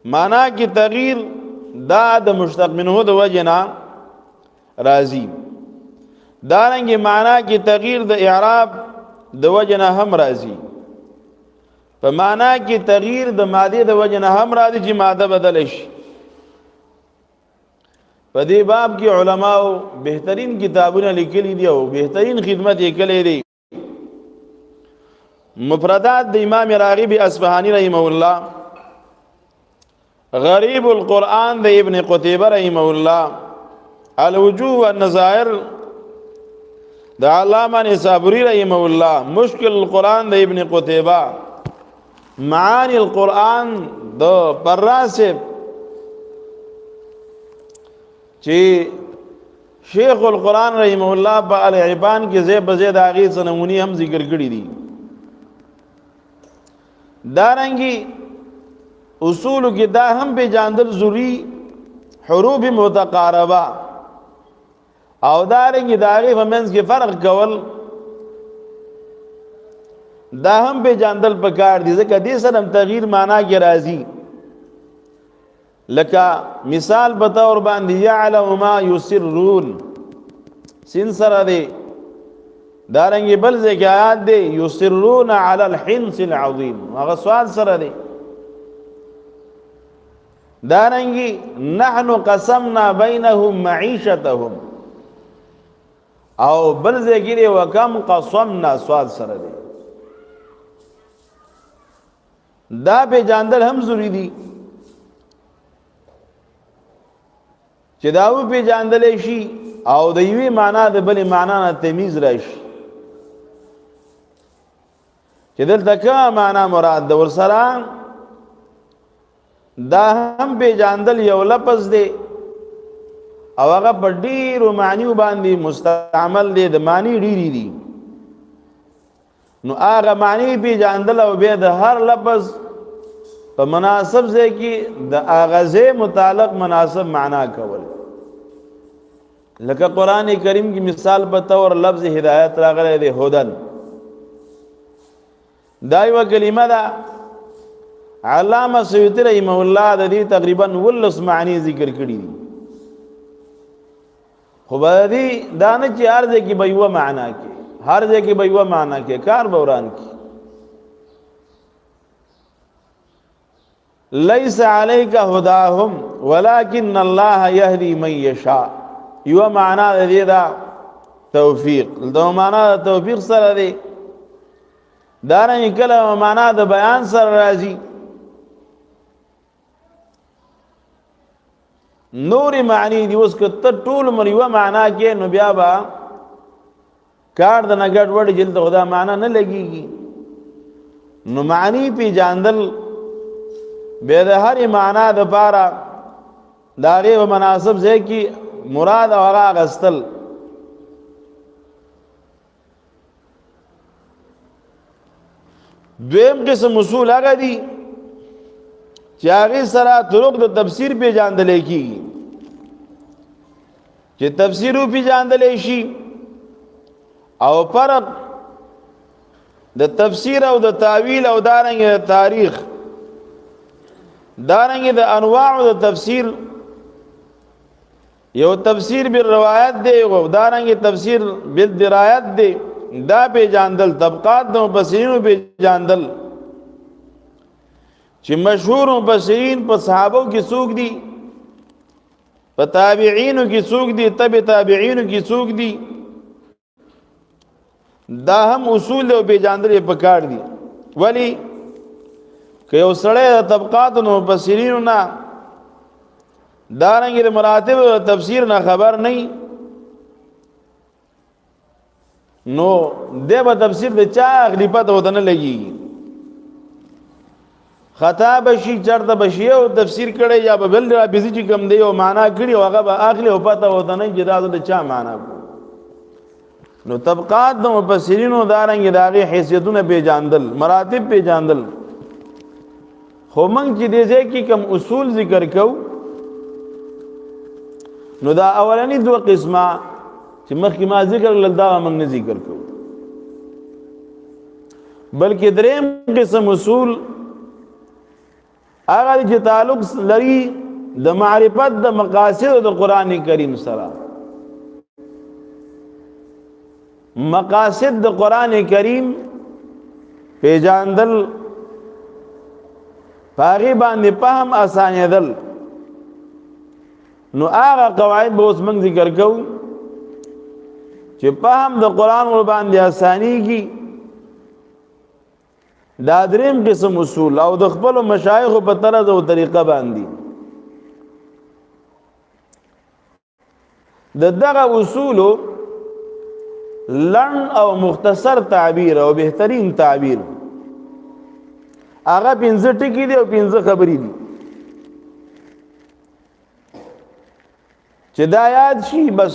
معنا کی تغییر دا د مشتق منه د وجنا راضی دارنګ معنا کی تغییر د اعراب د وجنا هم راضی په معنا کی تغییر د ماده د وجنا هم راضی چې ماده بدل شي په دې باب کې علماو بهترین کتابونه لیکلي دي او بهترین خدمت یې کړې دي مفردات د امام راغب اصفهانی رحمه الله غریب القرآن د ابن قتيبه رحمه الله الوجوه والنظائر د علامه نصابوری رحمه الله مشکل القرآن د ابن قتيبه معانی القرآن د پراسب چې شیخ القرآن رحمه الله په العبان کې زیب زید اغه سنمونی هم ذکر کړی دي دارنګي اصول کې دا هم به جاندل ضروری حروف متقاربه او دارنګي داغه فمنس کې فرق کول دا هم به جاندل پکار دي ځکه دې سره تغییر معنا کې راځي لکه مثال بطور باندې يعلم ما يسرون سین سره دی دارنګي بل ځکه آیات دی يسرون على الحنس العظیم هغه سوال سره دی دارنګي نحن قسمنا بينهم معيشتهم او بل ځکه دی وکم قسمنا سوال سره دی دا به جاندل هم ضروری دي چې داو په جاندل شي او د یوې معنا د بلې معنا نه تمیز راشي چې دلته کومه معنا مراد ده ورسره دا هم په جاندل یو لفظ دی او هغه په ډیرو معنیو باندې مستعمل دی د معنی ډیری دي نو هغه معنی په جاندل او به د هر لفظ په مناسب ځای کې د اغازه متعلق مناسب معنا کول لکه قران کریم کی مثال په تور لفظ هدایت راغلی دی هدن دایو کلمه دا علامه سیوطی رحمه الله د دې تقریبا ولس معنی ذکر کړی دي خو باندې دانه چې هر ځای کې به یو معنا کې هر ځای کې به یو معنا کې کار بوران کې ليس عليك هداهم ولكن الله يهدي من يشاء یو معنا دې دا توفیق دا معنا توفیق سره دی دا نه کله معنا د بیان سره راځي نور معنی دی اوس کته ټول مریو معنا کې نو بیا با کار د نګړ وړ جلد خدا معنا نه لګيږي نو معنی پی جاندل به د هر معنا د پاره داغه مناسب ځای کی مراد او هغه غستل دویم قسم اصول هغه دي چې هغه سره طرق د تفسیر په جاندل کیږي چې تفسیر په جاندل شي او فرق د تفسیر او د تعویل او دارنګ تاریخ دارنګ د انواع د تفسیر یو تفسیر بالروایت دی او دارنګ تفسیر بالدرایت دی دا په جاندل طبقات د مفسرین په جاندل چې مشهور مفسرین په صحابه کې څوک دي په تابعین کې څوک دي تبع تابعین کې څوک دي دا هم اصول او په جاندل په کار دي ولی که یو سړی د طبقات نو مفسرین نه دارنګ د مراتب تفسیر نه خبر نه نو دغه تفسیر د چا غلیبت ودانه لګي خطا بشي چرته بشي او تفسیر کړي یا بل را بيزي چې کم دی او معنا کړي او هغه به اخلي او پته ودانه جدا د چا معنا نو طبقات د مفسرینو دارنګ داغه حیثیتونه به جاندل مراتب به جاندل خو موږ چې دې ځکه کوم اصول ذکر کو نو دا اولنی دوه قسمه چې مخکې ما ذکر لدا موږ نه ذکر کو بلکې دریم قسم اصول هغه چې تعلق لري د معرفت د مقاصد د قران کریم سره. مقاصد د قران کریم پیژاندل پاغي باندې فهم اسانیدل. نو هغه قواعد به اوس موږ ذکر کوو چې فهم د قران ور باندې اسانيږي. دا دریم قسم اصول او د خپل مشایخ په طرز او طریقه باندې دغه اصول لن او مختصر تعبیر او بهترین تعبیر هغه 15 ټکی دي او 15 خبرې دي چې دا یاد شي بس